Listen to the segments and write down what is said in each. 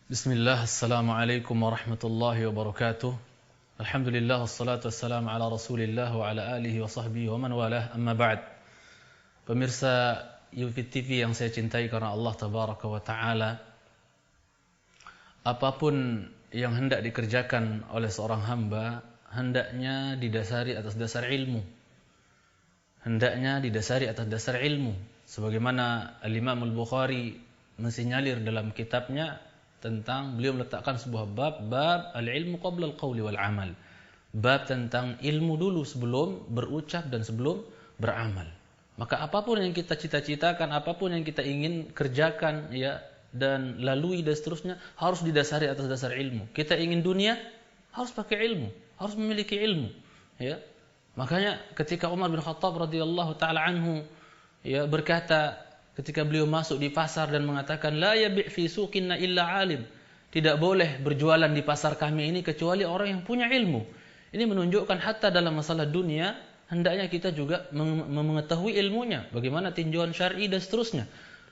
Bismillah, assalamualaikum warahmatullahi wabarakatuh. Alhamdulillah, wassalatu wassalamu ala rasulillah wa ala alihi wa sahbihi wa man walah, amma ba'd. Pemirsa Yufid TV yang saya cintai karena Allah tabaraka wa ta'ala, apapun yang hendak dikerjakan oleh seorang hamba, hendaknya didasari atas dasar ilmu. Hendaknya didasari atas dasar ilmu. Sebagaimana Al-Imam Al-Bukhari mensinyalir dalam kitabnya tentang, beliau meletakkan sebuah bab al-ilmu qabla al-qawli wal amal. Bab tentang ilmu dulu sebelum berucap dan sebelum beramal. Maka apapun yang kita cita-citakan, apapun yang kita ingin kerjakan ya dan lalui dan seterusnya harus didasari atas dasar ilmu. Kita ingin dunia, harus pakai ilmu, harus memiliki ilmu, ya. Makanya ketika Umar bin Khattab radhiyallahu taala anhu ya berkata ketika beliau masuk di pasar dan mengatakan la yabi' fi suqinna illa alim, tidak boleh berjualan di pasar kami ini kecuali orang yang punya ilmu. Ini menunjukkan hatta dalam masalah dunia hendaknya kita juga mengetahui ilmunya, bagaimana tinjauan syar'i dan seterusnya.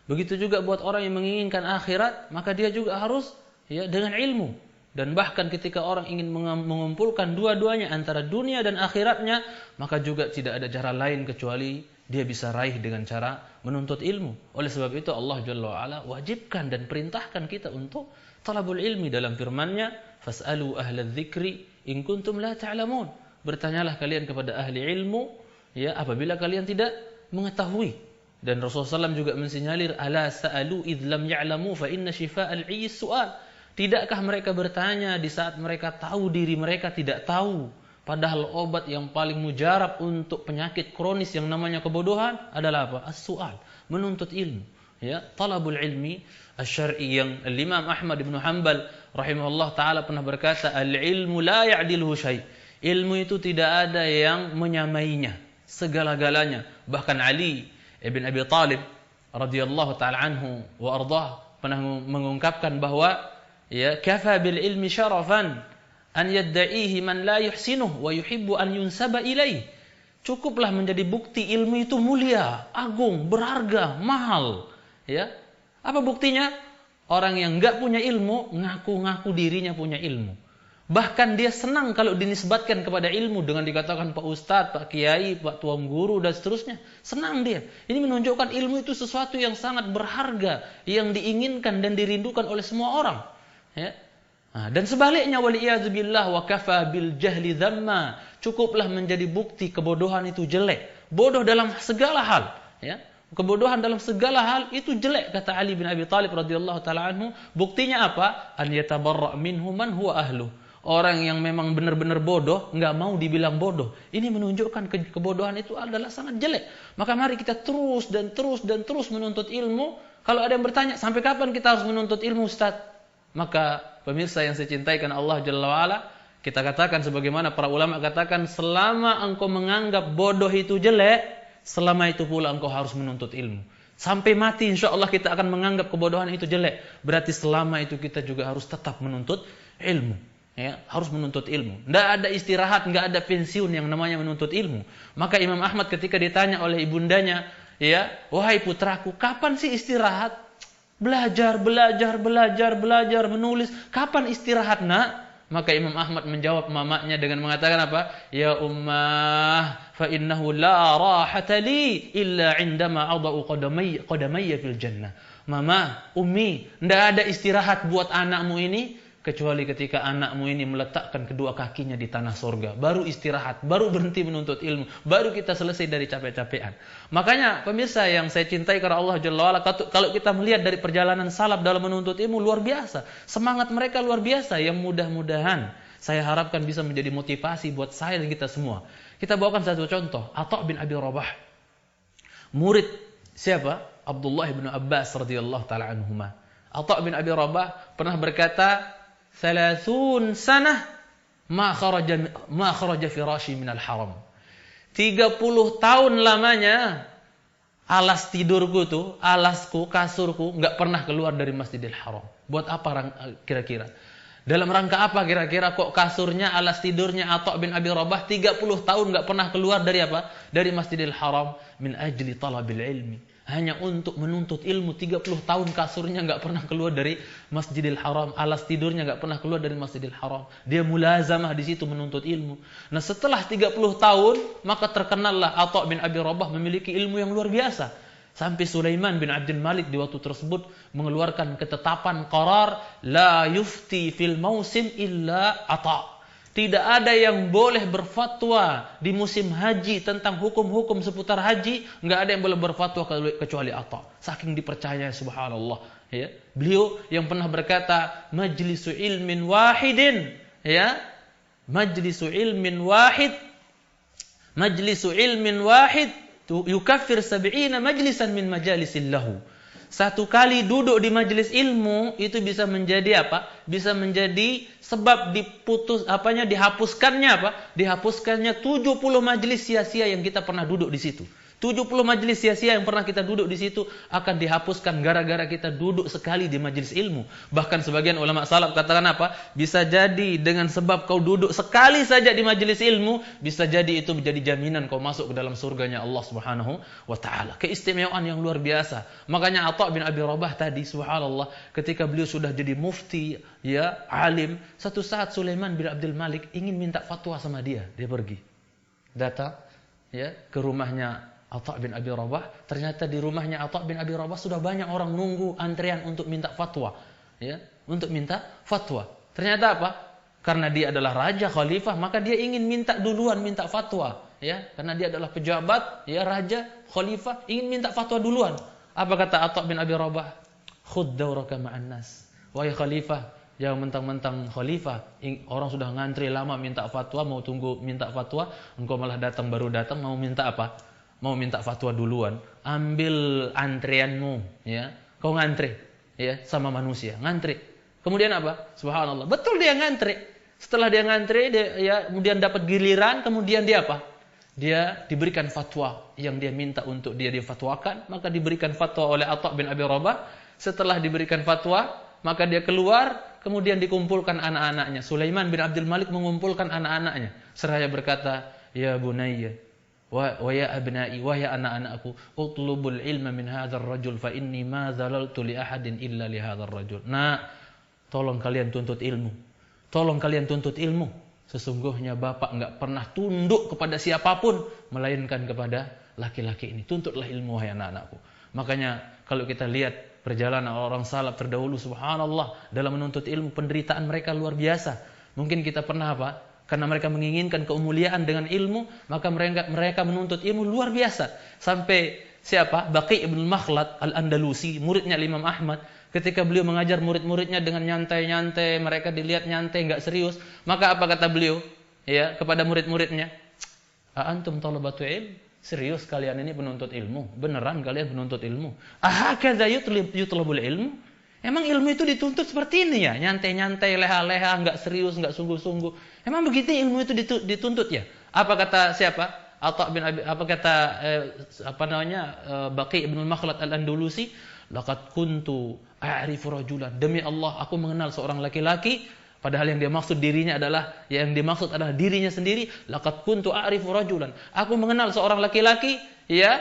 Begitu juga buat orang yang menginginkan akhirat, maka dia juga harus ya dengan ilmu. Dan bahkan ketika orang ingin mengumpulkan dua-duanya antara dunia dan akhiratnya, maka juga tidak ada cara lain kecuali dia bisa raih dengan cara menuntut ilmu. Oleh sebab itu Allah Jalla wa'ala wajibkan dan perintahkan kita untuk talabul ilmi dalam firman-Nya, fas'alu ahlal dzikri in kuntum la ta'lamun. Bertanyalah kalian kepada ahli ilmu ya apabila kalian tidak mengetahui. Dan Rasulullah SAW juga mensinyalir ala sa'alu idh lam ya'lamu fa inna shifa'al 'iyyi su'al. Tidakkah mereka bertanya di saat mereka tahu diri mereka tidak tahu? Padahal obat yang paling mujarab untuk penyakit kronis yang namanya kebodohan adalah apa? As-su'al, menuntut ilmu. Ya, talabul ilmi asy-syar'i yang Imam Ahmad bin Hanbal rahimahullah taala pernah berkata, al-ilmu la ya'diluhu syai'. Ilmu itu tidak ada yang menyamainya, segala-galanya. Bahkan Ali ibn Abi Thalib radhiyallahu taala anhu wa ardhah pernah mengungkapkan bahwa ya kafa bil ilmi syarafan an yadda'ihi man la yuhsinuh wa yuhibbu an yunsaba ilaih. Cukuplah menjadi bukti ilmu itu mulia, agung, berharga, mahal. Ya. Apa buktinya? Orang yang enggak punya ilmu ngaku-ngaku dirinya punya ilmu. Bahkan dia senang kalau dinisbatkan kepada ilmu dengan dikatakan Pak Ustadz, Pak Kiai, Pak Tuan Guru dan seterusnya. Senang dia. Ini menunjukkan ilmu itu sesuatu yang sangat berharga, yang diinginkan dan dirindukan oleh semua orang. Ya. Dan sebaliknya waliyadzubillah wa kafa bil jahli dhamma, cukuplah menjadi bukti kebodohan itu jelek. Bodoh dalam segala hal, ya. Kebodohan dalam segala hal itu jelek kata Ali bin Abi Thalib radhiyallahu taala anhu. Buktinya apa? An yatabarra minhu man huwa ahlu. Orang yang memang benar-benar bodoh enggak mau dibilang bodoh. Ini menunjukkan kebodohan itu adalah sangat jelek. Maka mari kita terus dan terus menuntut ilmu. Kalau ada yang bertanya, sampai kapan kita harus menuntut ilmu, Ustaz? Maka pemirsa yang saya cintai karena Allah Jalla wa'ala, kita katakan sebagaimana para ulama katakan, selama engkau menganggap bodoh itu jelek, selama itu pula engkau harus menuntut ilmu. Sampai mati insya Allah kita akan menganggap kebodohan itu jelek. Berarti selama itu kita juga harus tetap menuntut ilmu. Ya, harus menuntut ilmu. Tidak ada istirahat, tidak ada pensiun yang namanya menuntut ilmu. Maka Imam Ahmad ketika ditanya oleh ibundanya, ya, wahai putraku, kapan sih istirahat? Belajar menulis. Kapan istirahat, nak? Maka Imam Ahmad menjawab mamanya dengan mengatakan apa? Ya ummah, fa innahu la rahata li illa indama adau qadamayya fil jannah. Mama, ummi, tidak ada istirahat buat anakmu ini kecuali ketika anakmu ini meletakkan kedua kakinya di tanah surga. Baru istirahat, baru berhenti menuntut ilmu, baru kita selesai dari capek-capekan. Makanya pemirsa yang saya cintai karena Allah Jalla wa'ala, kalau kita melihat dari perjalanan salaf dalam menuntut ilmu luar biasa. Semangat mereka luar biasa yang mudah-mudahan saya harapkan bisa menjadi motivasi buat saya dan kita semua. Kita bawakan satu contoh, Atha bin Abi Rabah. Murid siapa? Abdullah bin Abbas radhiyallahu taala anhuma. Atha bin Abi Rabah pernah berkata, 30 sanah ma kharaja firashi minal haram. 30 tahun lamanya alas tidurku tuh, alasku, kasurku enggak pernah keluar dari Masjidil Haram. Buat apa kira-kira? Dalam rangka apa kira-kira kok kasurnya, alas tidurnya Atha bin Abi Rabah 30 tahun enggak pernah keluar dari apa? Dari Masjidil Haram, min ajli talabil ilmi. hanya untuk menuntut ilmu. 30 tahun kasurnya nggak pernah keluar dari Masjidil Haram, alas tidurnya nggak pernah keluar dari Masjidil Haram. Dia mulazamah di situ menuntut ilmu. Nah, setelah 30 tahun maka terkenallah Atha bin Abi Rabah memiliki ilmu yang luar biasa. Sampai Sulaiman bin Abdul Malik di waktu tersebut mengeluarkan ketetapan qarar la yufti fil mausim illa Atha. Tidak ada yang boleh berfatwa di musim haji tentang hukum-hukum seputar haji, enggak ada yang boleh berfatwa kecuali Atha. Saking dipercaya, subhanallah, ya. Beliau yang pernah berkata, majlisu ilmin wahidin, ya. Majlisu ilmin wahid yukaffir 70 majlisan min majalisin lahu. Satu kali duduk di majelis ilmu itu bisa menjadi apa? Bisa menjadi sebab dihapuskannya 70 majelis sia-sia yang kita pernah duduk di situ. 70 majelis sia-sia yang pernah kita duduk di situ akan dihapuskan gara-gara kita duduk sekali di majelis ilmu. Bahkan sebagian ulama salaf katakan apa? Bisa jadi dengan sebab kau duduk sekali saja di majelis ilmu, bisa jadi itu menjadi jaminan kau masuk ke dalam surganya Allah Subhanahu wa taala. Keistimewaan yang luar biasa. Makanya Atha bin Abi Rabah tadi, subhanallah, ketika beliau sudah jadi mufti, ya, alim, satu saat Sulaiman bin Abdul Malik ingin minta fatwa sama dia. Dia pergi. Datang, ya, ke rumahnya Atha bin Abi Rabah. Ternyata di rumahnya Atha bin Abi Rabah sudah banyak orang nunggu antrian untuk minta fatwa, ya, untuk minta fatwa. Ternyata apa? Karena dia adalah raja, khalifah, maka dia ingin minta duluan, minta fatwa, ya, karena dia adalah pejabat, ya, raja, khalifah, ingin minta fatwa duluan. Apa kata Atha bin Abi Rabah? Khudh dawraka ma'an nas. Wahai khalifah, jangan mentang-mentang khalifah, orang sudah ngantri lama minta fatwa, mau tunggu minta fatwa, engkau malah datang, baru datang mau minta apa? Mau minta fatwa duluan. Ambil antrianmu, ya. Kau ngantri, ya, sama manusia, ngantri. Kemudian apa? Subhanallah, betul dia ngantri. Setelah dia ngantri, dia kemudian dapat giliran, kemudian dia apa? Dia diberikan fatwa yang dia minta untuk dia difatwakan, maka diberikan fatwa oleh Atha bin Abi Rabah. Setelah diberikan fatwa, maka dia keluar, kemudian dikumpulkan anak-anaknya. Sulaiman bin Abdul Malik mengumpulkan anak-anaknya seraya berkata, ya bunayya wa ya abna'i, wa ya anak-anakku, utlubul ilma min hadzal rajul fa inni ma zalaltu li ahadin illa li hadzal rajul. Nah, tolong kalian tuntut ilmu. Tolong kalian tuntut ilmu. Sesungguhnya bapak enggak pernah tunduk kepada siapapun melainkan kepada laki-laki ini. Tuntutlah ilmu, wahai anak-anakku. Makanya kalau kita lihat perjalanan orang salaf terdahulu, subhanallah, dalam menuntut ilmu, penderitaan mereka luar biasa. Mungkin kita pernah apa? Karena mereka menginginkan kemuliaan dengan ilmu, maka mereka menuntut ilmu luar biasa. Sampai siapa? Baqi ibn Makhlad al-Andalusi, muridnya Imam Ahmad, ketika beliau mengajar murid-muridnya dengan nyantai-nyantai, mereka dilihat nyantai, enggak serius, maka apa kata beliau, ya, kepada murid-muridnya? Antum talabatu ilm? Serius kalian ini penuntut ilmu? Beneran kalian penuntut ilmu? Ahakadza yutlabul ilmu? Emang ilmu itu dituntut seperti ini ya? Nyantai-nyantai, leha-leha, enggak serius, enggak sungguh-sungguh. Emang begitu ilmu itu dituntut ya? Apa kata siapa? Atha bin Abi, apa kata Baqi ibn Makhlad al-Andalusi? Laqad kuntu a'rifu rajulan. Demi Allah, aku mengenal seorang laki-laki, padahal yang dia maksud dirinya adalah, yang dimaksud adalah dirinya sendiri. Laqad kuntu a'rifu rajulan. Aku mengenal seorang laki-laki, ya,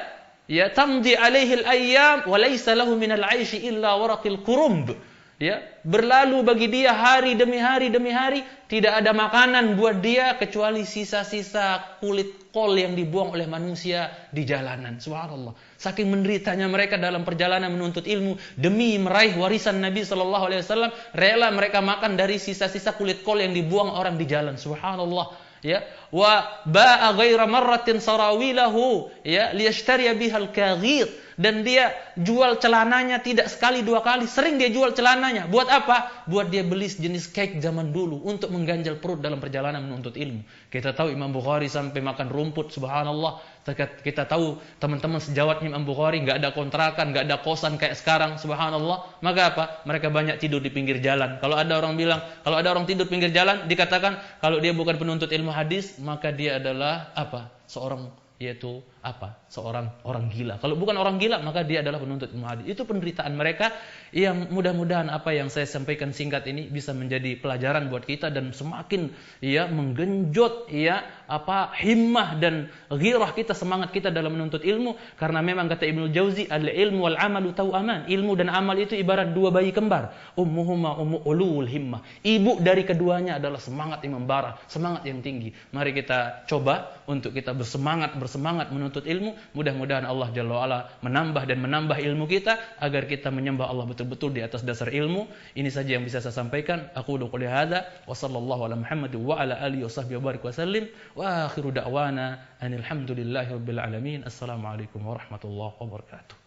tamdi alaihi al-ayyam wa laysa lahu min al-'aishi illa waraqil kurumb. Ya, berlalu bagi dia hari demi hari demi hari, tidak ada makanan buat dia kecuali sisa-sisa kulit kol yang dibuang oleh manusia di jalanan. Subhanallah. Saking menderitanya mereka dalam perjalanan menuntut ilmu demi meraih warisan Nabi sallallahu alaihi wasallam, rela mereka makan dari sisa-sisa kulit kol yang dibuang orang di jalan. Subhanallah. Ya, wa ba'a ghaira marratin sarawilahu, ya, liyashtariya bihal kaghir, dan dia jual celananya tidak sekali dua kali, sering dia jual celananya. Buat apa? Buat dia beli jenis cake zaman dulu untuk mengganjal perut dalam perjalanan menuntut ilmu. Kita tahu Imam Bukhari sampai makan rumput, subhanallah. Kita tahu teman-teman sejawat Imam Bukhari enggak ada kontrakan, enggak ada kosan kayak sekarang, subhanallah. Maka apa? Mereka banyak tidur di pinggir jalan. Kalau ada orang bilang, kalau ada orang tidur pinggir jalan, dikatakan kalau dia bukan penuntut ilmu hadis, maka dia adalah apa? Seorang, yaitu seorang orang gila. Kalau bukan orang gila, maka dia adalah penuntut ilmu hadis. Itu penderitaan mereka yang mudah-mudahan apa yang saya sampaikan singkat ini bisa menjadi pelajaran buat kita dan semakin menggenjot himmah dan ghirah kita, semangat kita dalam menuntut ilmu. Karena memang kata Ibnu Jauzi, al-ilmu wal amalu tau'aman. Ilmu dan amal itu ibarat dua bayi kembar. Ummuhuma ulul himmah. Ibu dari keduanya adalah semangat yang membara, semangat yang tinggi. Mari kita coba untuk kita bersemangat menuntut ilmu. Mudah-mudahan Allah Jalla wa'ala menambah ilmu kita agar kita menyembah Allah betul-betul di atas dasar ilmu. Ini saja yang bisa saya sampaikan. Aku qouli hadza wa sallallahu ala Muhammad wa ala alihi washabbihi wa barik wa sallim. Wa akhiru da'wana anil hamdulillahi rabbil alamin. Assalamualaikum warahmatullahi wabarakatuh.